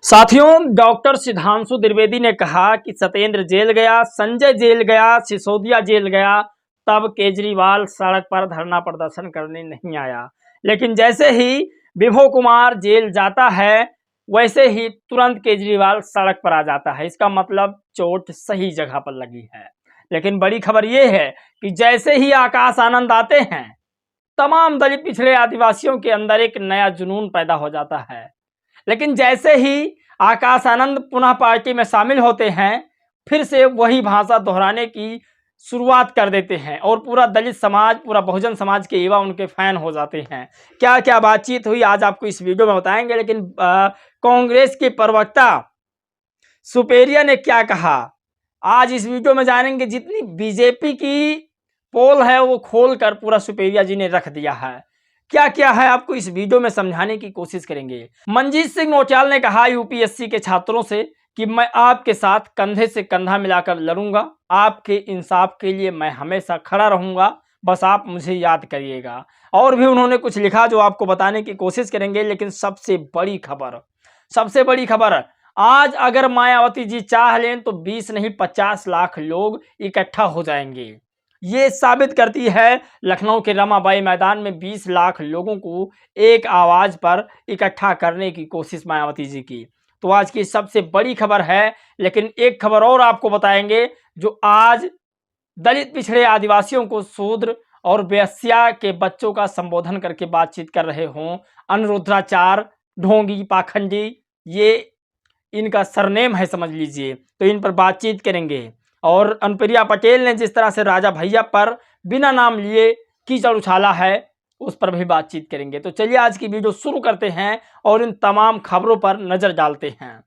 साथियों, डॉक्टर सिद्धांशु द्विवेदी ने कहा कि सत्येंद्र जेल गया, संजय जेल गया, सिसोदिया जेल गया, तब केजरीवाल सड़क पर धरना प्रदर्शन करने नहीं आया। लेकिन जैसे ही विभो कुमार जेल जाता है, वैसे ही तुरंत केजरीवाल सड़क पर आ जाता है। इसका मतलब चोट सही जगह पर लगी है। लेकिन बड़ी खबर यह है कि जैसे ही आकाश आनंद आते हैं, तमाम दलित पिछड़े आदिवासियों के अंदर एक नया जुनून पैदा हो जाता है। लेकिन जैसे ही आकाश आनंद पुनः पार्टी में शामिल होते हैं, फिर से वही भाषा दोहराने की शुरुआत कर देते हैं और पूरा दलित समाज, पूरा बहुजन समाज के युवा उनके फैन हो जाते हैं। क्या क्या बातचीत हुई आज आपको इस वीडियो में बताएंगे। लेकिन कांग्रेस के प्रवक्ता सुपेरिया ने क्या कहा, आज इस वीडियो में जानेंगे। जितनी बीजेपी की पोल है वो खोलकर पूरा सुपेरिया जी ने रख दिया है। क्या क्या है आपको इस वीडियो में समझाने की कोशिश करेंगे। मनजीत सिंह नौटियाल ने कहा यूपीएससी के छात्रों से कि मैं आपके साथ कंधे से कंधा मिलाकर लड़ूंगा, आपके इंसाफ के लिए मैं हमेशा खड़ा रहूंगा, बस आप मुझे याद करिएगा। और भी उन्होंने कुछ लिखा जो आपको बताने की कोशिश करेंगे। लेकिन सबसे बड़ी खबर, आज अगर मायावती जी चाह लें तो 20 नहीं 50 लाख लोग इकट्ठा हो जाएंगे। ये साबित करती है लखनऊ के रमाबाई मैदान में 20 लाख लोगों को एक आवाज पर इकट्ठा करने की कोशिश मायावती जी की। तो आज की सबसे बड़ी खबर है। लेकिन एक खबर और आपको बताएंगे जो आज दलित पिछड़े आदिवासियों को शूद्र और वेश्या के बच्चों का संबोधन करके बातचीत कर रहे हों। अनुरुद्राचार, ढोंगी, पाखंडी, ये इनका सरनेम है समझ लीजिए। तो इन पर बातचीत करेंगे। और अनुप्रिया पटेल ने जिस तरह से राजा भैया पर बिना नाम लिए कीचड़ उछाला है, उस पर भी बातचीत करेंगे। तो चलिए आज की वीडियो शुरू करते हैं और इन तमाम खबरों पर नजर डालते हैं।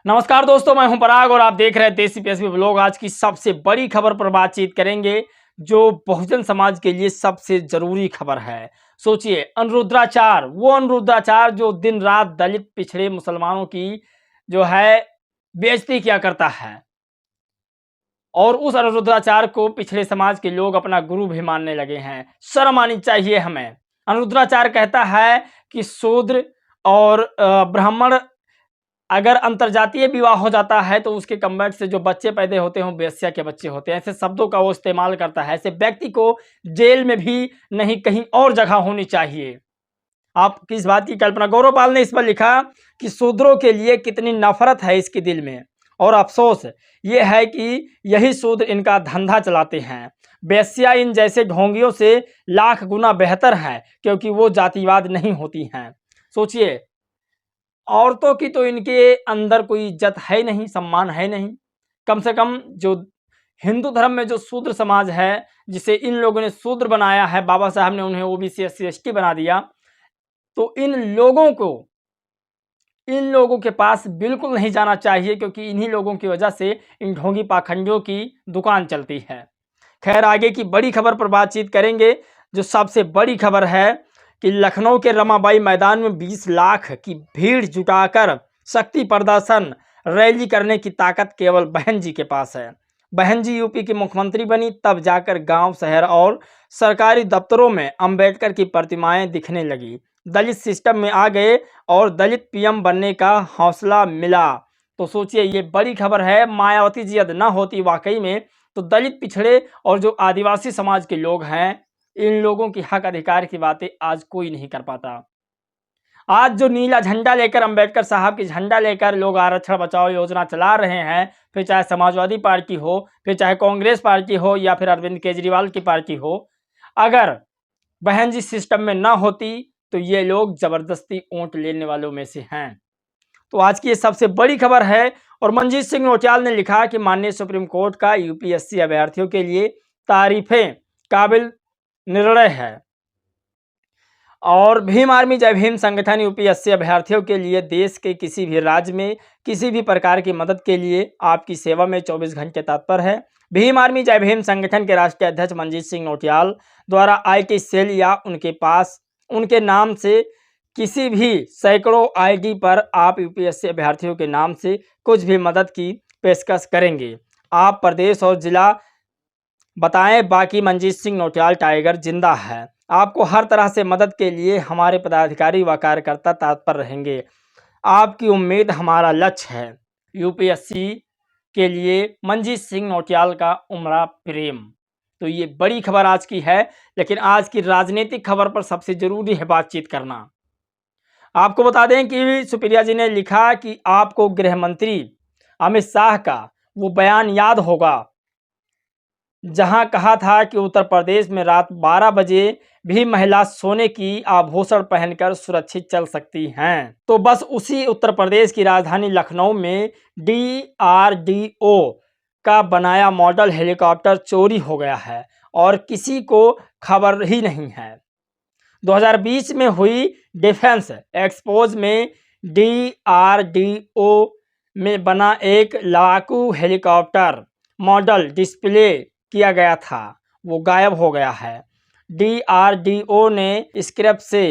नमस्कार दोस्तों, मैं हूं पराग और आप देख रहे हैं देसी पीएसपी ब्लॉग। आज की सबसे बड़ी खबर पर बातचीत करेंगे जो बहुजन समाज के लिए सबसे जरूरी खबर है। सोचिए, अनुरुद्राचार, वो अनुरुद्राचार जो दिन रात दलित पिछड़े मुसलमानों की जो है बेइज्जती किया करता है, और उस अनुरुद्राचार को पिछड़े समाज के लोग अपना गुरु भी मानने लगे हैं। शर्म आनी चाहिए हमें। अनुरुद्राचार कहता है कि शूद्र और ब्राह्मण अगर अंतरजातीय विवाह हो जाता है तो उसके कम्बैट से जो बच्चे पैदा होते हैं वेश्या के बच्चे होते हैं। ऐसे शब्दों का वो इस्तेमाल करता है। ऐसे व्यक्ति को जेल में भी नहीं, कहीं और जगह होनी चाहिए। आप किस बात की कल्पना। गौरवपाल ने इस पर लिखा कि शूद्रों के लिए कितनी नफरत है इसके दिल में, और अफसोस ये है कि यही शूद्र इनका धंधा चलाते हैं। वेश्या इन जैसे ढोंगियों से लाख गुना बेहतर है क्योंकि वो जातिवाद नहीं होती हैं। सोचिए, औरतों की तो इनके अंदर कोई इज्जत है नहीं, सम्मान है नहीं। कम से कम जो हिंदू धर्म में जो शूद्र समाज है, जिसे इन लोगों ने शूद्र बनाया है, बाबा साहब ने उन्हें ओबीसी SC ST बना दिया, तो इन लोगों के पास बिल्कुल नहीं जाना चाहिए क्योंकि इन्हीं लोगों की वजह से इन ढोंगी पाखंडियों की दुकान चलती है। खैर, आगे की बड़ी खबर पर बातचीत करेंगे। जो सबसे बड़ी खबर है कि लखनऊ के रमाबाई मैदान में 20 लाख की भीड़ जुटाकर शक्ति प्रदर्शन रैली करने की ताकत केवल बहन जी के पास है। बहन जी यूपी की मुख्यमंत्री बनी तब जाकर गांव, शहर और सरकारी दफ्तरों में अंबेडकर की प्रतिमाएं दिखने लगी। दलित सिस्टम में आ गए और दलित PM बनने का हौसला मिला। तो सोचिए, ये बड़ी खबर है। मायावती जी यदि ना होती वाकई में, तो दलित पिछड़े और जो आदिवासी समाज के लोग हैं, इन लोगों की हक अधिकार की बातें आज कोई नहीं कर पाता। आज जो नीला झंडा लेकर, अंबेडकर साहब की झंडा लेकर लोग आरक्षण बचाओ योजना चला रहे हैं, फिर चाहे समाजवादी पार्टी हो, फिर चाहे कांग्रेस पार्टी हो, या फिर अरविंद केजरीवाल की पार्टी हो, अगर बहन जी सिस्टम में ना होती तो ये लोग जबरदस्ती वोट लेने वालों में से हैं। तो आज की ये सबसे बड़ी खबर है। और मनजीत सिंह नौटियाल ने लिखा कि माननीय सुप्रीम कोर्ट का यूपीएससी अभ्यर्थियों के लिए तारीफें काबिल निर्णय है। और भीम आर्मी जय भीम संगठन यूपीएससी अभ्यर्थियों के लिए देश के किसी भी राज्य में किसी भी प्रकार की मदद के लिए आपकी सेवा में 24 घंटे तत्पर है। भीम आर्मी जय भीम संगठन के राष्ट्रीय अध्यक्ष मनजीत सिंह नौटियाल द्वारा IT सेल या उनके नाम से किसी भी सैकड़ों ID पर आप यूपीएससी अभ्यर्थियों के नाम से कुछ भी मदद की पेशकश करेंगे। आप प्रदेश और जिला बताएं, बाकी मनजीत सिंह नौटियाल टाइगर जिंदा है। आपको हर तरह से मदद के लिए हमारे पदाधिकारी व कार्यकर्ता तत्पर रहेंगे। आपकी उम्मीद हमारा लक्ष्य है। यूपीएससी के लिए मनजीत सिंह नौटियाल का उमड़ा प्रेम। तो ये बड़ी खबर आज की है, लेकिन आज की राजनीतिक खबर पर सबसे जरूरी है बातचीत करना। आपको बता दें कि सुप्रिया जी ने लिखा कि आपको गृह मंत्री अमित शाह का वो बयान याद होगा जहां कहा था कि उत्तर प्रदेश में रात 12 बजे भी महिला सोने की आभूषण पहनकर सुरक्षित चल सकती हैं। तो बस उसी उत्तर प्रदेश की राजधानी लखनऊ में DRDO का बनाया मॉडल हेलीकॉप्टर चोरी हो गया है और किसी को खबर ही नहीं है। 2020 में हुई डिफेंस एक्सपोज में DRDO में बना एक लड़ाकू हेलीकॉप्टर मॉडल डिस्प्ले किया गया था, वो गायब हो गया है। DRDO ने स्क्रैप से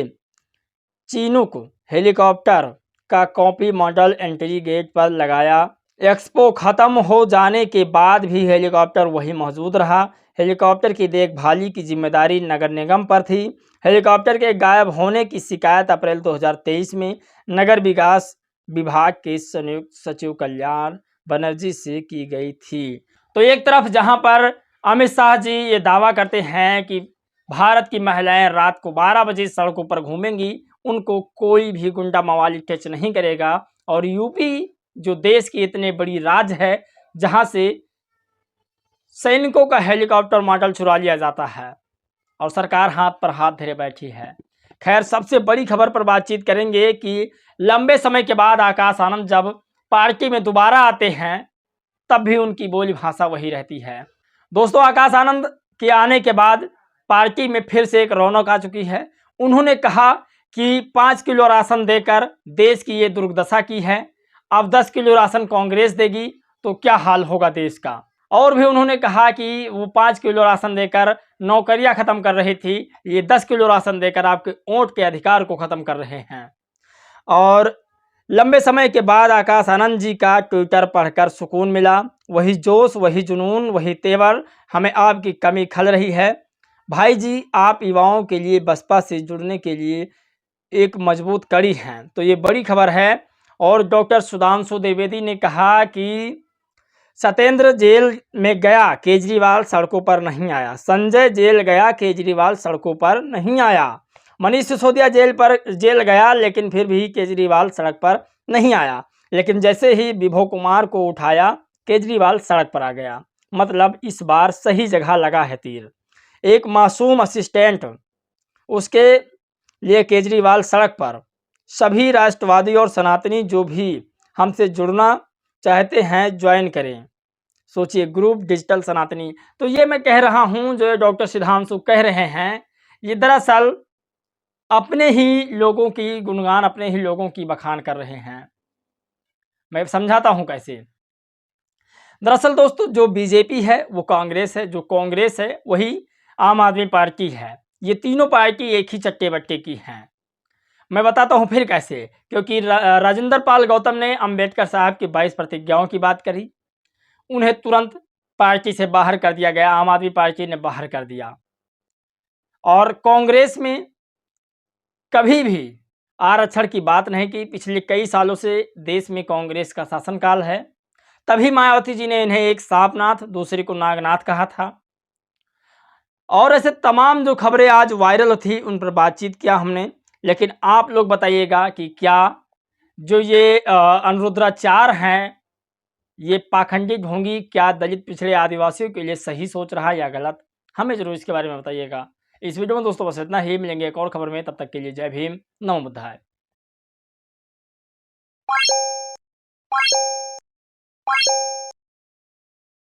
चीनूक हेलीकॉप्टर का कॉपी मॉडल एंट्री गेट पर लगाया। एक्सपो खत्म हो जाने के बाद भी हेलीकॉप्टर वही मौजूद रहा। हेलीकॉप्टर की देखभाली की जिम्मेदारी नगर निगम पर थी। हेलीकॉप्टर के गायब होने की शिकायत अप्रैल 2023 में नगर विकास विभाग के संयुक्त सचिव कल्याण बनर्जी से की गई थी। तो एक तरफ जहां पर अमित शाह जी ये दावा करते हैं कि भारत की महिलाएं रात को 12 बजे सड़कों पर घूमेंगी, उनको कोई भी गुंडा मवाली टच नहीं करेगा, और यूपी जो देश की इतने बड़ी राज्य है जहां से सैनिकों का हेलीकॉप्टर मॉडल चुरा लिया जाता है और सरकार हाथ पर हाथ धरे बैठी है। खैर, सबसे बड़ी खबर पर बातचीत करेंगे कि लंबे समय के बाद आकाश आनंद जब पार्टी में दोबारा आते हैं तब भी उनकी बोली भाषा वही रहती है। दोस्तों, आकाश आनंद के आने के बाद पार्टी में फिर से एक रौनक आ चुकी है। उन्होंने कहा कि 5 किलो राशन देकर देश की ये दुर्दशा की है, अब 10 किलो राशन कांग्रेस देगी तो क्या हाल होगा देश का। और भी उन्होंने कहा कि वो 5 किलो राशन देकर नौकरियां खत्म कर रही थी, ये 10 किलो राशन देकर आपके वोट के अधिकार को खत्म कर रहे हैं। और लंबे समय के बाद आकाश आनंद जी का ट्विटर पढ़कर सुकून मिला। वही जोश, वही जुनून, वही तेवर, हमें आपकी कमी खल रही है। भाई जी, आप युवाओं के लिए बसपा से जुड़ने के लिए एक मजबूत कड़ी हैं। तो ये बड़ी खबर है। और डॉक्टर सुधांशु द्विवेदी ने कहा कि सत्येंद्र जेल में गया, केजरीवाल सड़कों पर नहीं आया। संजय जेल गया, केजरीवाल सड़कों पर नहीं आया। मनीष सिसोदिया जेल गया, लेकिन फिर भी केजरीवाल सड़क पर नहीं आया। लेकिन जैसे ही विभो कुमार को उठाया, केजरीवाल सड़क पर आ गया। मतलब इस बार सही जगह लगा है तीर। एक मासूम असिस्टेंट, उसके लिए केजरीवाल सड़क पर। सभी राष्ट्रवादी और सनातनी जो भी हमसे जुड़ना चाहते हैं ज्वाइन करें। सोचिए, ग्रुप डिजिटल सनातनी। तो ये मैं कह रहा हूं, जो डॉक्टर सुधांशु कह रहे हैं, ये दरअसल अपने ही लोगों की गुणगान, अपने ही लोगों की बखान कर रहे हैं। मैं समझाता हूं कैसे। दरअसल दोस्तों, जो बीजेपी है वो कांग्रेस है, जो कांग्रेस है वही आम आदमी पार्टी है। ये तीनों पार्टी एक ही चट्टे बट्टे की हैं। मैं बताता हूं फिर कैसे। क्योंकि राजेंद्र पाल गौतम ने अंबेडकर साहब की 22 प्रतिज्ञाओं की बात करी, उन्हें तुरंत पार्टी से बाहर कर दिया गया, आम आदमी पार्टी ने बाहर कर दिया। और कांग्रेस में कभी भी आरक्षण की बात नहीं की। पिछले कई सालों से देश में कांग्रेस का शासनकाल है। तभी मायावती जी ने इन्हें एक सांपनाथ, दूसरे को नागनाथ कहा था। और ऐसे तमाम जो खबरें आज वायरल थी उन पर बातचीत किया हमने। लेकिन आप लोग बताइएगा कि क्या जो ये अनुरुद्राचार हैं, ये पाखंडी ढोंगी, क्या दलित पिछड़े आदिवासियों के लिए सही सोच रहा है या गलत? हमें जरूर इसके बारे में बताइएगा। इस वीडियो में दोस्तों बस इतना ही। मिलेंगे एक और खबर में, तब तक के लिए जय भीम, नमो बुद्धाय।